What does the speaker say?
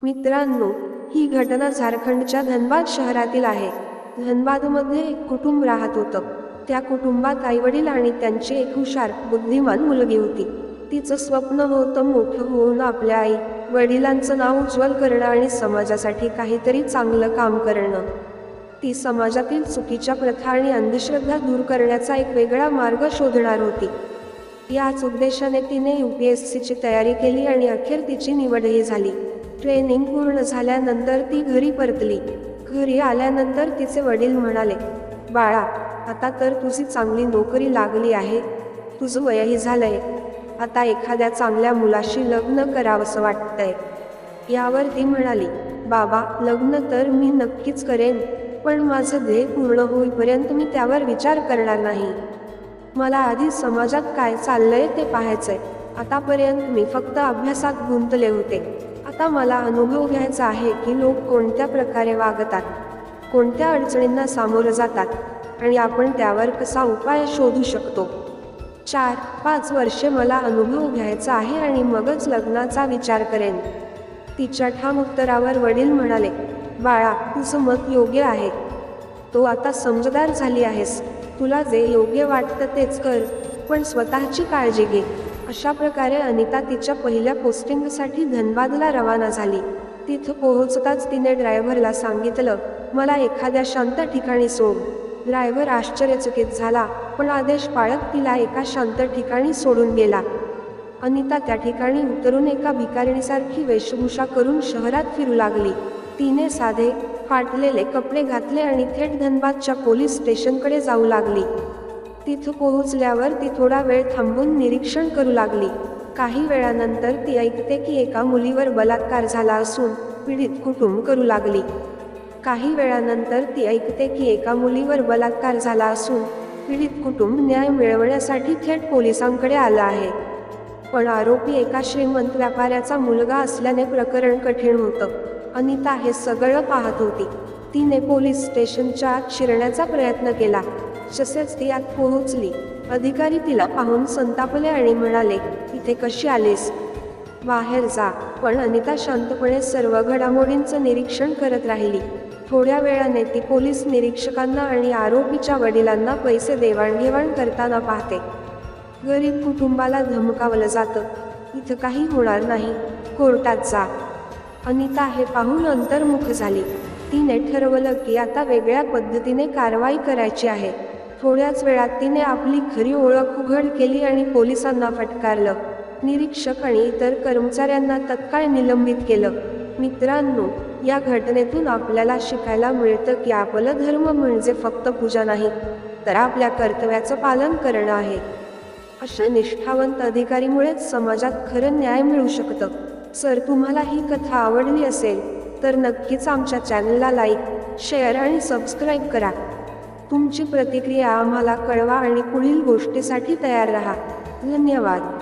मित्रांनो, ही घटना झारखंडच्या धनबाद शहरातील आहे. धनबादमध्ये एक कुटुंब राहत होतं. त्या कुटुंबात आईवडील आणि त्यांची एक हुशार, बुद्धिमान मुलगी होती. तिचं स्वप्न होतं मोठं होऊन आपल्या आई वडिलांचं नाव उज्ज्वल करणं आणि समाजासाठी काहीतरी चांगलं काम करणं. ती समाजातील चुकीच्या प्रथा आणि अंधश्रद्धा दूर करण्याचा एक वेगळा मार्ग शोधणार होती. याच उद्देशाने तिने UPSCची तयारी केली आणि अखेर तिची निवडही झाली. ट्रेनिंग पूर्ण झाल्यानंतर ती घरी परतली. घरी आल्यानंतर तिचे वडील म्हणाले, "बाळा, आता तर तुझी चांगली नोकरी लागली आहे, तुझं वयही झालंय, आता एखाद्या चांगल्या मुलाशी लग्न करावंसं वाटतंय." यावर ती म्हणाली, "बाबा, लग्न तर मी नक्कीच करेन, पण माझं ध्येय पूर्ण होईपर्यंत मी त्यावर विचार करणार नाही. मला आधी समाजात काय चाललंय ते पाहायचंय. आतापर्यंत मी फक्त अभ्यासात गुंतले होते. आता मला अनुभव घ्यायचा आहे की लोक कोणत्या प्रकारे वागतात, कोणत्या अडचणींना सामोरं जातात आणि आपण त्यावर कसा उपाय शोधू शकतो. 4-5 वर्षे मला अनुभव घ्यायचा आहे आणि मगच लग्नाचा विचार करेन." तिच्या ठाम उत्तरावर वडील म्हणाले, "बाळा, तुझं मत योग्य आहे. तो आता समजदार झाली आहेस. तुला जे योग्य वाटतं तेच कर, पण स्वतःची काळजी घे." अशा प्रकारे अनिता तिच्या पहिल्या पोस्टिंगसाठी धनबादला रवाना झाली. तिथं पोहोचताच तिने ड्रायव्हरला सांगितलं, "मला एखाद्या शांत ठिकाणी सोड." ड्रायव्हर आश्चर्यचकित झाला, पण आदेश पाळत तिला एका शांत ठिकाणी सोडून गेला. अनिता त्या ठिकाणी उतरून एका भिकारिणीसारखी वेशभूषा करून शहरात फिरू लागली. तिने साधे, फाटलेले कपडे घातले आणि थेट धनबादच्या पोलीस स्टेशनकडे जाऊ लागली. तिथं पोहोचल्यावर ती थोडा वेळ थांबून निरीक्षण करू लागली. काही वेळानंतर ती ऐकते की एका मुलीवर बलात्कार झाला असून पीडित कुटुंब करू लागली. काही वेळानंतर ती ऐकते की एका मुलीवर बलात्कार झाला असून पीडित कुटुंब न्याय मिळवण्यासाठी थेट पोलिसांकडे आलं आहे. पण आरोपी एका श्रीमंत व्यापाऱ्याचा मुलगा असल्याने प्रकरण कठीण होतं. अनिता हे सगळं पाहत होती. तिने पोलीस स्टेशनच्या आत शिरण्याचा प्रयत्न केला. जसेच ती आत पोहोचली, अधिकारी तिला पाहून संतापले आणि म्हणाले, "इथे कशी आलीस? बाहेर जा." पण अनिता शांतपणे सर्व घडामोडींचं निरीक्षण करत राहिली. थोड्या वेळाने ती पोलीस निरीक्षकांना आणि आरोपीच्या वडिलांना पैसे देवाणघेवाण करताना पाहते. गरीब कुटुंबाला धमकावलं जातं, "इथं काही होणार नाही, कोर्टात जा." अनिता हे पाहून अंतर्मुख झाली. तिने ठरवलं की आता वेगळ्या पद्धतीने कारवाई करायची आहे. थोड्याच वेळात तिने आपली खरी ओळख उघड केली आणि पोलिसांना फटकारलं. निरीक्षक आणि इतर कर्मचाऱ्यांना तत्काळ निलंबित केलं. मित्रांनो, या घटनेतून आपल्याला शिकायला मिळतं की आपलं धर्म म्हणजे फक्त पूजा नाही, तर आपल्या कर्तव्याचं पालन करणं आहे. अशा निष्ठावंत अधिकारीमुळेच समाजात खरं न्याय मिळू शकतं. जर तुम्हाला ही कथा आवडली असेल तर नक्कीच आमच्या चॅनलला लाईक, शेअर आणि सबस्क्राईब करा. तुमची प्रतिक्रिया आम्हाला कळवा आणि पुढील गोष्टीसाठी तयार राहा. धन्यवाद.